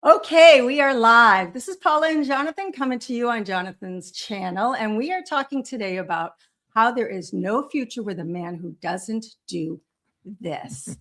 Okay, we are live. This is Paula and Jonathan coming to you on Jonathan's channel, and we are talking today about how there is no future with a man who doesn't do this.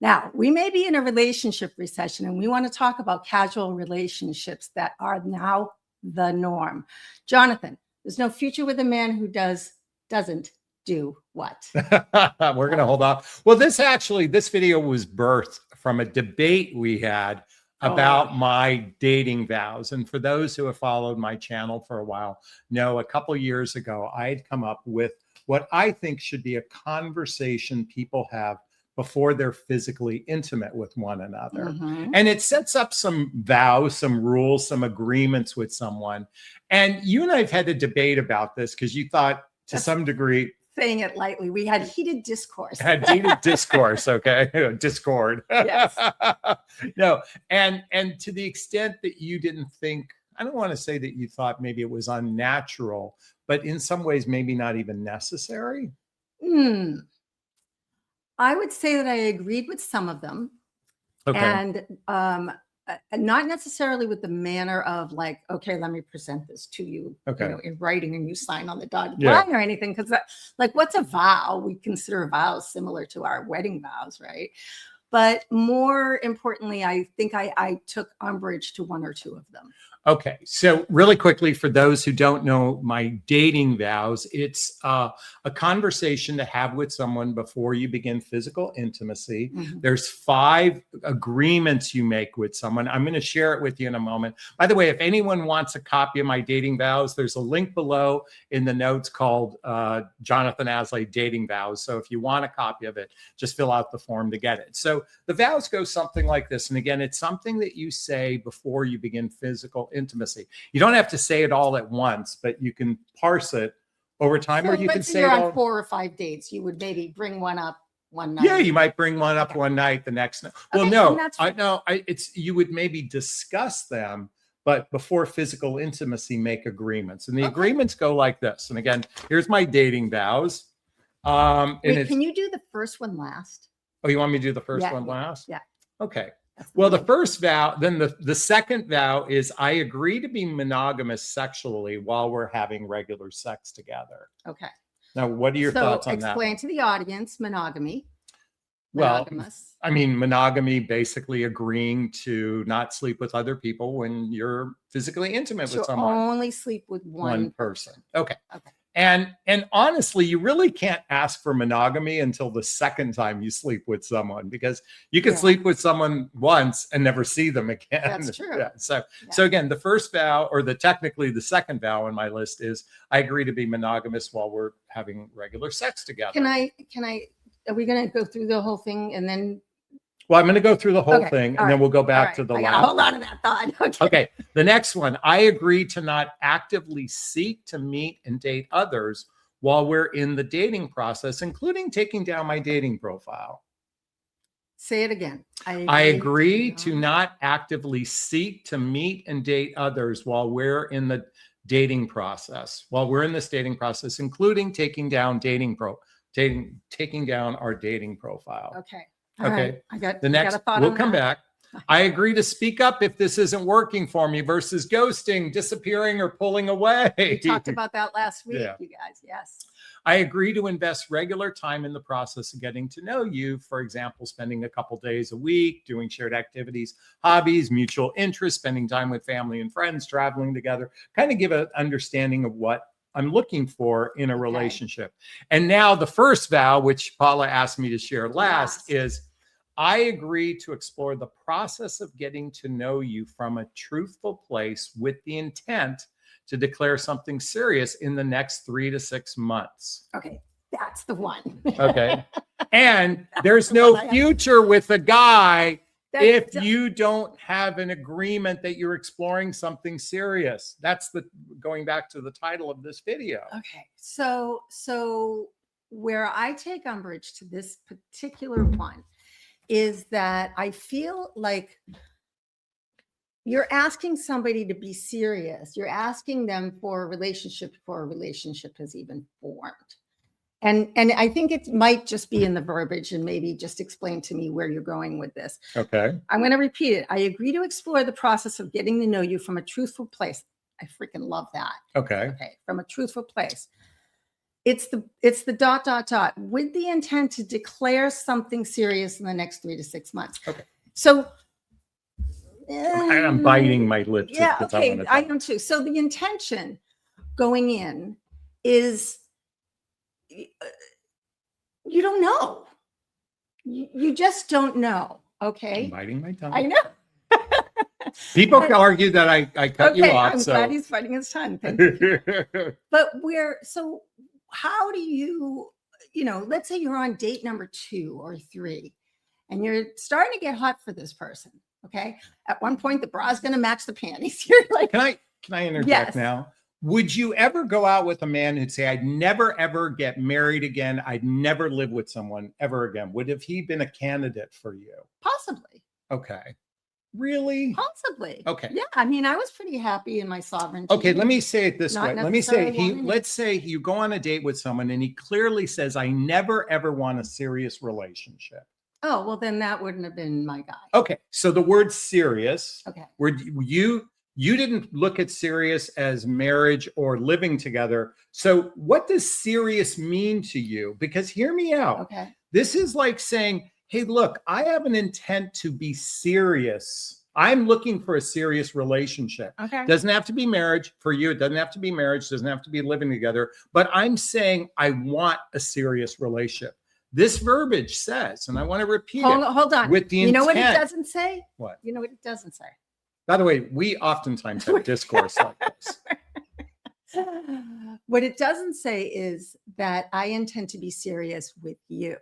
Now, we may be in a relationship recession, and we want to talk about casual relationships that are now the norm. Jonathan, there's no future with a man who doesn't do what? We're going to hold off. Well, this video was birthed from a debate we had about my dating vows. And for those who have followed my channel for a while, know a couple years ago, I had come up with what I think should be a conversation people have before they're physically intimate with one another. And it sets up some vows, some rules, some agreements with someone. And you and I have had a debate about this because you thought to some degree, saying it lightly, we had heated discourse. Okay. Discord. Yes. No, and to the extent that you didn't think, I don't want to say that you thought maybe it was unnatural, but in some ways maybe not even necessary. I would say that I agreed with some of them. Okay. And not necessarily with the manner of like, okay, let me present this to you, in writing and you sign on the dotted line or anything. Because like, what's a vow? We consider vows similar to our wedding vows, right? But more importantly, I think I took umbrage to one or two of them. Okay, so really quickly, for those who don't know my dating vows, it's a conversation to have with someone before you begin physical intimacy. There's 5 agreements you make with someone. I'm going to share it with you in a moment. By the way, if anyone wants a copy of my dating vows, there's a link below in the notes called Jonathan Aslay Dating Vows. So if you want a copy of it, just fill out the form to get it. So the vows go something like this. And again, it's something that you say before you begin physical intimacy. You don't have to say it all at once, but you can parse it over time, or you can say you're it on 4 or 5 dates. You would maybe bring one up one night. Yeah, you might bring one up one night, the next night. Well, no, it's you would maybe discuss them, but before physical intimacy, make agreements. And the agreements go like this. And again, here's my dating vows. Wait, can you do the first one last? Oh, you want me to do the first one last? Yeah. Okay. Well, the first vow, then the second vow is I agree to be monogamous sexually while we're having regular sex together. Okay. Now, what are your thoughts on that? Explain to the audience monogamy. Well, I mean, monogamy, basically agreeing to not sleep with other people when you're physically intimate with someone. Only sleep with one person. Okay. And honestly, you really can't ask for monogamy until the second time you sleep with someone, because you can sleep with someone once and never see them again. That's true. Yeah. So again, the first vow, or technically the second vow on my list, is I agree to be monogamous while we're having regular sex together. Are we going to go through the whole thing and then? Well, I'm going to go through the whole thing, and then we'll go back to the last. Hold on to that thought. Okay. The next one, I agree to not actively seek to meet and date others while we're in the dating process, including taking down my dating profile. Say it again. I agree to not actively seek to meet and date others while we're in the dating process, including taking down taking down our dating profile. Okay. Okay. I got the next. We'll come back. I agree to speak up if this isn't working for me versus ghosting, disappearing, or pulling away. We talked about that last week, you guys. Yes. I agree to invest regular time in the process of getting to know you. For example, spending a couple days a week, doing shared activities, hobbies, mutual interests, spending time with family and friends, traveling together, kind of give an understanding of what I'm looking for in a relationship. And now the first vow, which Paula asked me to share last, is I agree to explore the process of getting to know you from a truthful place with the intent to declare something serious in the next 3 to 6 months. Okay, that's the one. Okay. And there's no future with a guy if you don't have an agreement that you're exploring something serious. That's going back to the title of this video. Okay. So where I take umbrage to this particular one is that I feel like you're asking somebody to be serious. You're asking them for a relationship before a relationship has even formed. And I think it might just be in the verbiage, and maybe just explain to me where you're going with this. Okay. I'm going to repeat it. I agree to explore the process of getting to know you from a truthful place. I freaking love that. Okay. Okay, from a truthful place. It's the ... with the intent to declare something serious in the next 3 to 6 months. Okay. So I'm biting my lips. yeah, because okay, wanna I talk. am too. So the intention going in is you don't know. You just don't know. I'm Okay. biting my tongue. I know. People can argue that I cut you Okay, off. I'm So glad he's fighting his tongue. Thank you. But so how do you know, let's say you're on date number 2 or 3 and you're starting to get hot for this person. Okay. At one point, the bra's going to match the panties. You're like, can I interject Yes. now? Would you ever go out with a man who'd say, I'd never ever get married again? I'd never live with someone ever again. Would have he been a candidate for you? possibly. Okay. Really? Possibly. Okay. Yeah. I mean, I was pretty happy in my sovereignty. Okay, let me say it this Not way. Let me say necessarily wanting it. let's say you go on a date with someone and he clearly says, I never ever want a serious relationship. Oh, well, then that wouldn't have been my guy. Okay, so the word serious, Okay. where you didn't look at serious as marriage or living together. So what does serious mean to you? Because hear me out. Okay. This is like saying, hey, look, I have an intent to be serious. I'm looking for a serious relationship. Okay. Doesn't have to be marriage for you. It doesn't have to be marriage. Doesn't have to be living together. But I'm saying I want a serious relationship. This verbiage says, and I want to repeat it. Hold on. With the You know what it intent. doesn't say? What? You know what it doesn't say? By the way, we oftentimes have discourse like this. What it doesn't say is that I intend to be serious with you.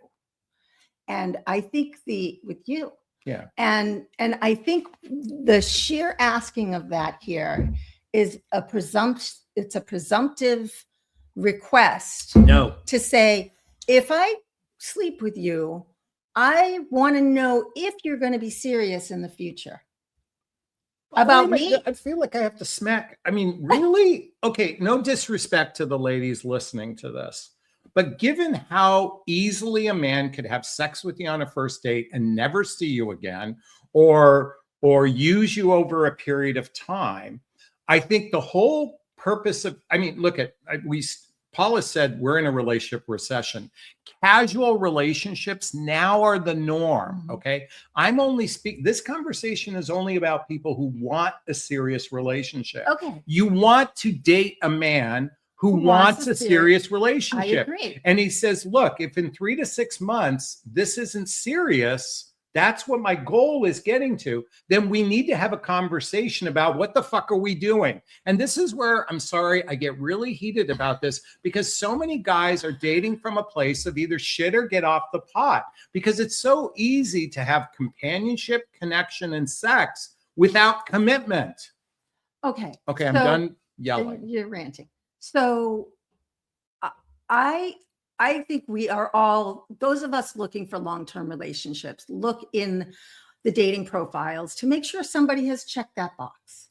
And I think with you. Yeah. And I think the sheer asking of that here is it's a presumptive request No. to say, if I sleep with you, I want to know if you're going to be serious in the future. About me? I feel like I have to smack. I mean, really? Okay, no disrespect to the ladies listening to this. But given how easily a man could have sex with you on a first date and never see you again, or use you over a period of time, I think the whole purpose of, I mean, look at, Paula said we're in a relationship recession. Casual relationships now are the norm. Okay. I'm only this conversation is only about people who want a serious relationship. Okay. You want to date a man who wants a serious relationship. I agree. And he says, look, if in 3 to 6 months, this isn't serious, that's what my goal is getting to, then we need to have a conversation about what the fuck are we doing? And this is where, I'm sorry, I get really heated about this because so many guys are dating from a place of either shit or get off the pot because it's so easy to have companionship, connection, and sex without commitment. Okay. Okay, I'm done yelling. You're ranting. So I think we are all, those of us looking for long-term relationships, look in the dating profiles to make sure somebody has checked that box.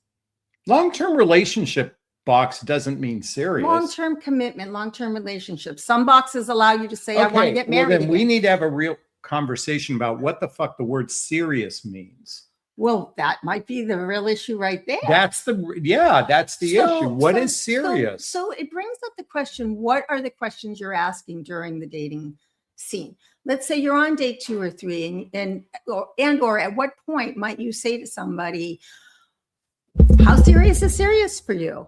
Long-term relationship box doesn't mean serious. Long-term commitment, long-term relationships. Some boxes allow you to say, I want to get married. Well, then we need to have a real conversation about what the fuck the word serious means. Well, that might be the real issue right there. That's the issue. What is serious? So it brings up the question, what are the questions you're asking during the dating scene? Let's say you're on date 2 or 3 or at what point might you say to somebody, how serious is serious for you?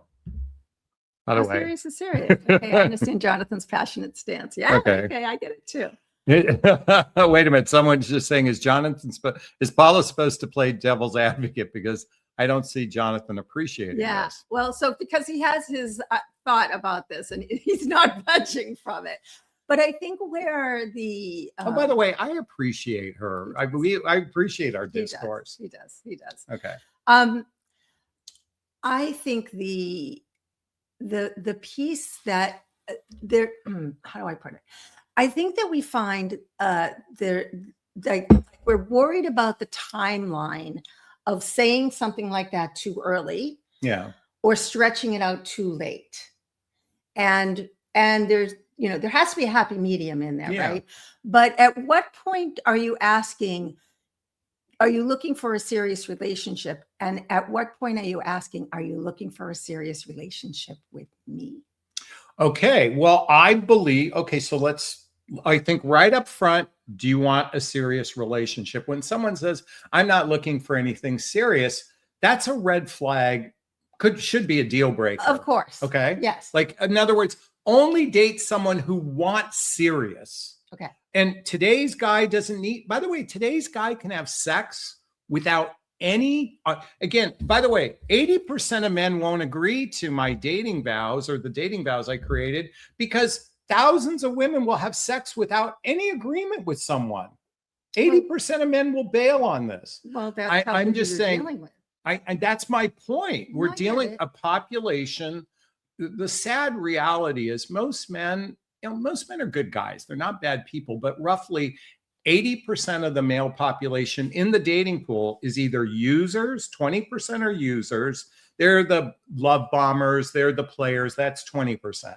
By the How way. serious is serious? Okay, I understand Jonathan's passionate stance. Yeah. Okay, I get it too. Wait a minute. Someone's just saying, is Paula supposed to play devil's advocate? Because I don't see Jonathan appreciating this. Well, so because he has his thought about this and he's not budging from it. But I think where the oh, by the way, I appreciate her. I appreciate our discourse. He does. Okay. I think the piece that there, how do I put it? I think that we find we're worried about the timeline of saying something like that too early, yeah, or stretching it out too late, and there's there has to be a happy medium in there, Yeah. right? But at what point are you asking, are you looking for a serious relationship? And at what point are you asking, are you looking for a serious relationship with me? Okay. Well, so I think right up front, do you want a serious relationship? When someone says, I'm not looking for anything serious, that's a red flag, should be a deal breaker. Of course. Okay. Yes. Like, in other words, only date someone who wants serious. Okay. And today's guy doesn't need, by the way, today's guy can have sex without any, again, by the way, 80% of men won't agree to my dating vows or the dating vows I created because thousands of women will have sex without any agreement with someone. 80% of men will bail on this. Well, that's how I'm just saying, dealing with. and that's my point. We're I get dealing it. a population. The sad reality is most men are good guys. They're not bad people, but roughly 80% of the male population in the dating pool is either users, 20% are users. They're the love bombers, they're the players. That's 20%.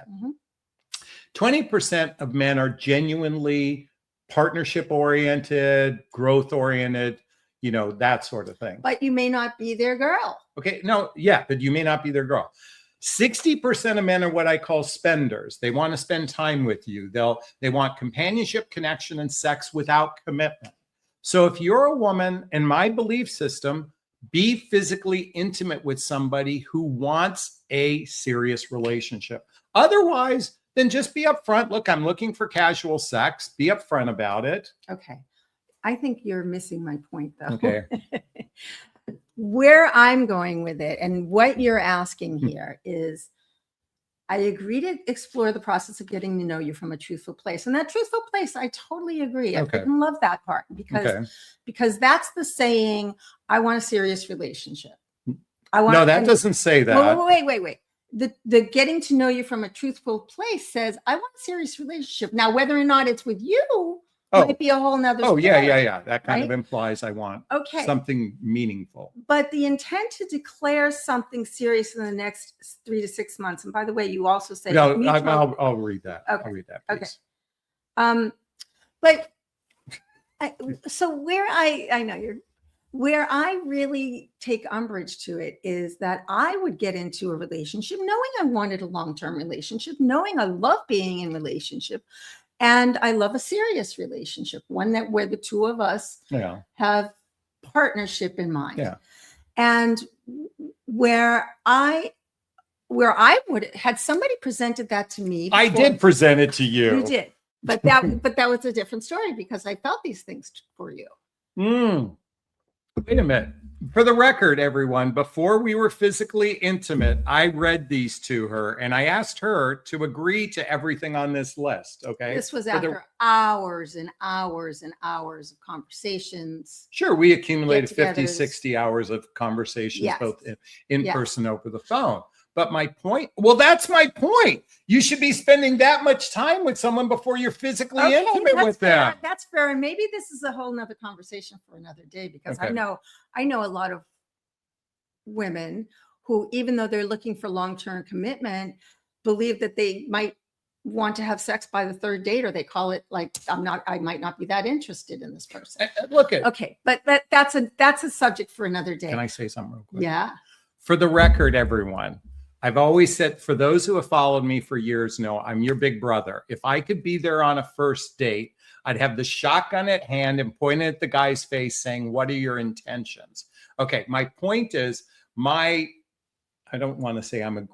20% of men are genuinely partnership oriented, growth oriented, that sort of thing. But you may not be their girl. Okay. No, yeah, but you may not be their girl. 60% of men are what I call spenders. They want to spend time with you. They want companionship, connection, and sex without commitment. So if you're a woman, in my belief system, be physically intimate with somebody who wants a serious relationship. Otherwise, then just be upfront. Look, I'm looking for casual sex. Be upfront about it. Okay. I think you're missing my point, though. Okay. Where I'm going with it and what you're asking here is, I agree to explore the process of getting to know you from a truthful place. And that truthful place, I totally agree. Okay. I freaking love that part because that's the saying, I want a serious relationship. No, that doesn't say that. Wait. The getting to know you from a truthful place says, I want a serious relationship. Now, whether or not it's with you might be a whole nother story. Yeah. That kind of implies I want something meaningful. But the intent to declare something serious in the next 3 to 6 months. And by the way, you also say I'll read that. Okay. I'll read that, please. Okay. But so where I really take umbrage to it is that I would get into a relationship knowing I wanted a long-term relationship, knowing I love being in relationship. And I love a serious relationship, one where the two of us have partnership in mind. Yeah. And where I would, had somebody presented that to me. I did present it to you. You did. But that was a different story because I felt these things for you. Wait a minute. For the record, everyone, before we were physically intimate, I read these to her and I asked her to agree to everything on this list. Okay. This was after hours and hours and hours of conversations. Sure. We accumulated 50, 60 hours of conversations, both in person over the phone. But my point, that's my point. You should be spending that much time with someone before you're physically intimate with them. That's fair. And maybe this is a whole nother conversation for another day, because I know a lot of women who, even though they're looking for long-term commitment, believe that they might want to have sex by the third date, or they call it like, I might not be that interested in this person. Okay. But that's a subject for another day. Can I say something real quick? Yeah. For the record, everyone, I've always said, for those who have followed me for years know I'm your big brother. If I could be there on a first date, I'd have the shotgun at hand and point it at the guy's face saying, what are your intentions? Okay, my point is, I don't want to say I'm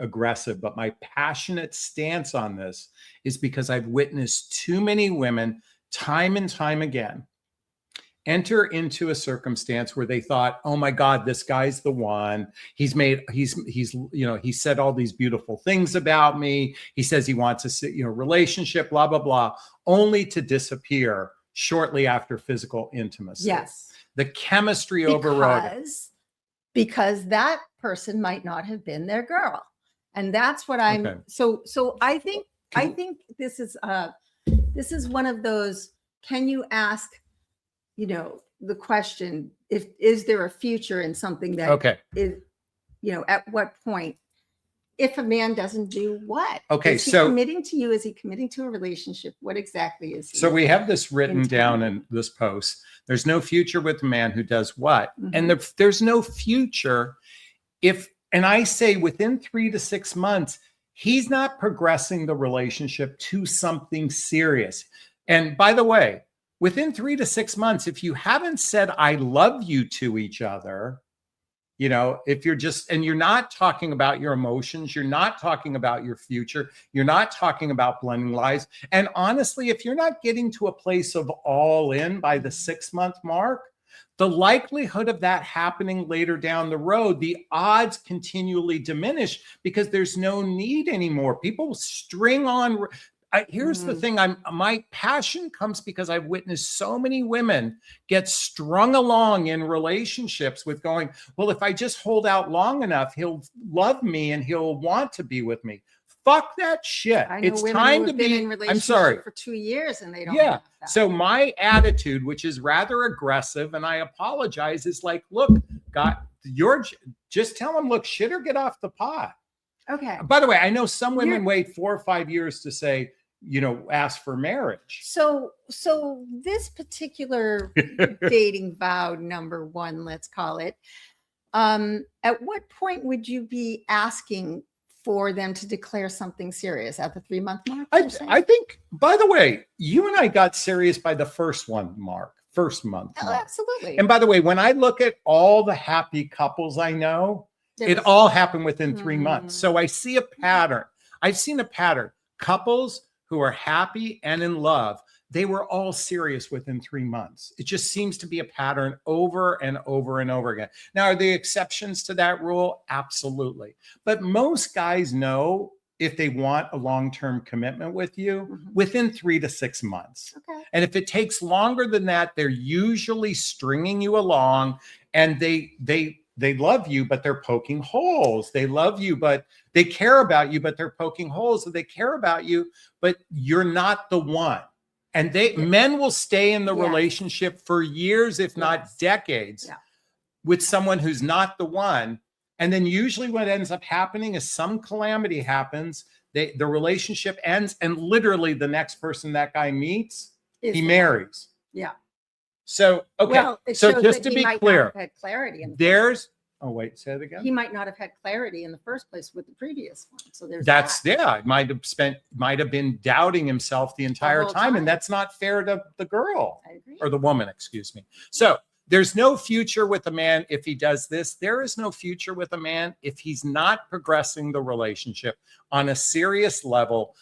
aggressive, but my passionate stance on this is because I've witnessed too many women time and time again enter into a circumstance where they thought, oh my God, this guy's the one. He said all these beautiful things about me. He says he wants a relationship, blah, blah, blah, only to disappear shortly after physical intimacy. Yes. The chemistry overrode it. Because that person might not have been their girl. And that's what I'm, so I think this is one of those, can you ask, the question, is there a future in something that is, at what point if a man doesn't do what? Okay, Is he so committing to you? Is he committing to a relationship? What exactly is he? so we have this written down intending? in this post. There's no future with a man who does what? And Mhm. there's no future if, and I say within 3 to 6 months, he's not progressing the relationship to something serious. And by the way, within 3 to 6 months, if you haven't said I love you to each other, you know, if you're just, and you're not talking about your emotions, you're not talking about your future, you're not talking about blending lives. And honestly, if you're not getting to a place of all in by the 6-month mark, the likelihood of that happening later down the road, the odds continually diminish because there's no need anymore. People string on. Here's the thing, my passion comes because I've witnessed so many women get strung along in relationships with going, well, if I just hold out long enough, he'll love me and he'll want to be with me. Fuck that shit. I know It's women time who to have been be, in I'm relationship sorry. for 2 years and they don't Yeah. have that. So my attitude, which is rather aggressive, and I apologize, is like, look, God, you're just tell him, look, shit or get off the pot. Okay. By the way, I know some women You're- wait 4 or 5 years to say, you know, ask for marriage. So this particular dating vow number 1, let's call it, at what point would you be asking for them to declare something serious? At the 3-month mark? I think, by the way, you and I got serious by the first month mark. Oh, Mark. absolutely. And by the way, when I look at all the happy couples I know, it all happened within 3 months. So I see a pattern. I've seen a pattern. Couples who are happy and in love, they were all serious within 3 months. It just seems to be a pattern over and over and over again. Now, are there exceptions to that rule? Absolutely. But most guys know if they want a long-term commitment with you within 3 to 6 months. Okay. And if it takes longer than that, they're usually stringing you along, and they love you, but they're poking holes. They love you, but they care about you, but they're poking holes. So they care about you, but you're not the one. And men will stay in the relationship for years, if not decades, with someone who's not the one. And then usually what ends up happening is some calamity happens. The relationship ends, and literally the next person that guy meets, he marries. Yeah. So, okay. Well, it So shows just that to he be might clear, not have had clarity in the oh, wait, say it again. he might not have had clarity in the first place with the previous one. So there's That's that. yeah, might have been doubting himself the entire whole time, and time. that's not fair to the girl I agree. or the woman, excuse me. So there's no future with a man if he does this. There is no future with a man if he's not progressing the relationship on a serious level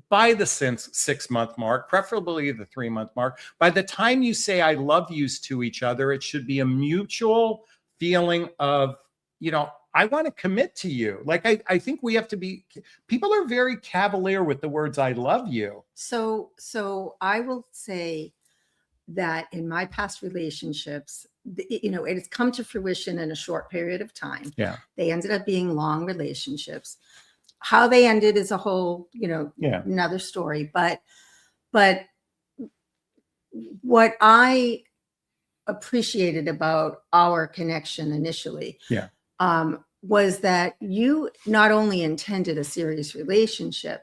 by the 6-month mark, preferably the 3-month mark. By the time you say I love yous to each other, it should be a mutual feeling of, you know, I want to commit to you. Like, I think we have to be, people are very cavalier with the words I love you. So I will say that in my past relationships, you know, it has come to fruition in a short period of time. Yeah. They ended up being long relationships. How they ended is a whole, you know, another story. But what I appreciated about our connection initially was that you not only intended a serious relationship,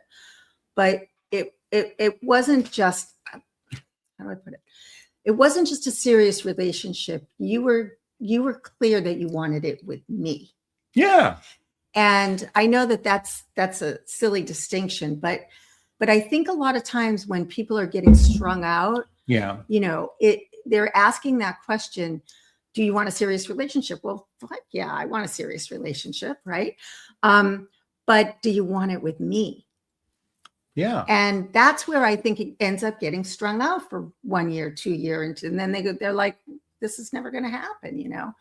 but it wasn't just, how do I put it? It wasn't just a serious relationship. You were clear that you wanted it with me. Yeah. And I know that that's a silly distinction, but I think a lot of times when people are getting strung out, you know, they're asking that question, do you want a serious relationship? Well, fuck yeah, I want a serious relationship, right? But do you want it with me? Yeah. And that's where I think it ends up getting strung out for 1 year, 2 years, and then they're like, this is never going to happen, you know?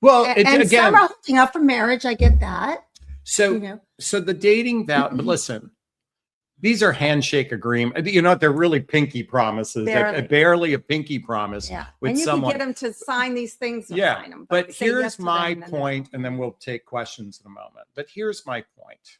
Well, and again, some are holding up for marriage. I get that. So, you know? So the dating vow, but listen, these are handshake agreements. You know what? They're really pinky promises. Barely a pinky promise with and you someone. can get them to sign these things. And sign them, but say here's yes to my them point, and then we'll take questions in a moment. But here's my point.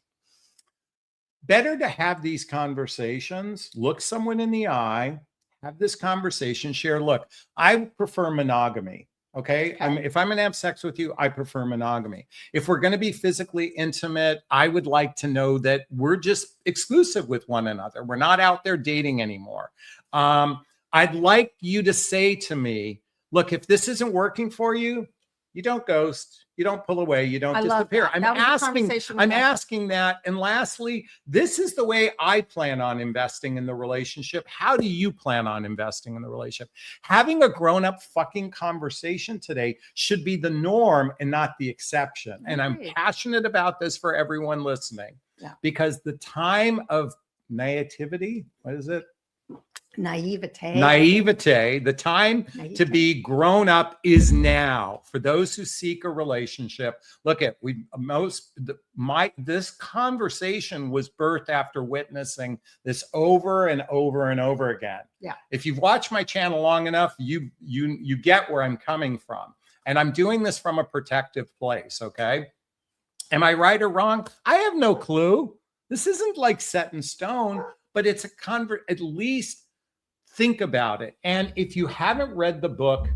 Better to have these conversations, look someone in the eye, have this conversation, share, look, I prefer monogamy. Okay. Okay. If I'm going to have sex with you, I prefer monogamy. If we're going to be physically intimate, I would like to know that we're just exclusive with one another. We're not out there dating anymore. I'd like you to say to me, look, if this isn't working for you, you don't ghost, you don't pull away, you don't I love disappear. that. I'm That was a asking, conversation we I'm had. asking that. And lastly, this is the way I plan on investing in the relationship. How do you plan on investing in the relationship? Having a grown-up fucking conversation today should be the norm and not the exception. And I'm Agreed. passionate about this for everyone listening. Yeah. Because the time of naivety, what is it? Naivete. The time to Naivete. be grown up is now. For those who seek a relationship, look at this conversation was birthed after witnessing this over and over and over again. Yeah. If you've watched my channel long enough, you get where I'm coming from, and I'm doing this from a protective place. Okay, am I right or wrong? I have no clue. This isn't like set in stone, but it's at least think about it. And if you haven't read the book,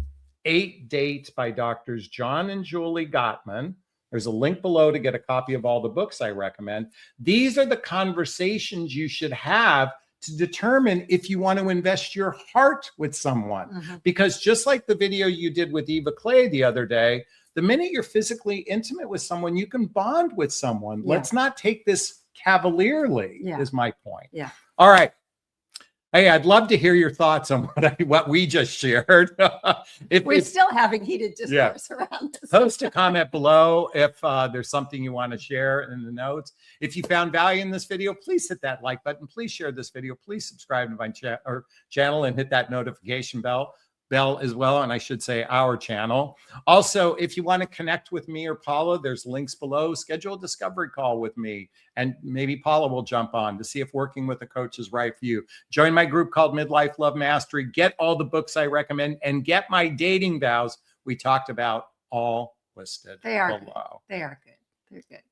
8 Dates by Doctors John and Julie Gottman, there's a link below to get a copy of all the books I recommend. These are the conversations you should have to determine if you want to invest your heart with someone. Mm-hmm. Because just like the video you did with Eva Clay the other day, the minute you're physically intimate with someone, you can bond with someone. Yeah. Let's not take this cavalierly, Yeah. is my point. Yeah. All right. Hey, I'd love to hear your thoughts on what we just shared. We're still having heated discourse around this. Post a comment below if there's something you want to share in the notes. If you found value in this video, please hit that like button. Please share this video. Please subscribe to my channel and hit that notification bell as well. And I should say our channel. Also, if you want to connect with me or Paula, there's links below. Schedule a discovery call with me, and maybe Paula will jump on to see if working with a coach is right for you. Join my group called Midlife Love Mastery. Get all the books I recommend and get my dating vows we talked about all listed They are below. Good. They are good. They're good.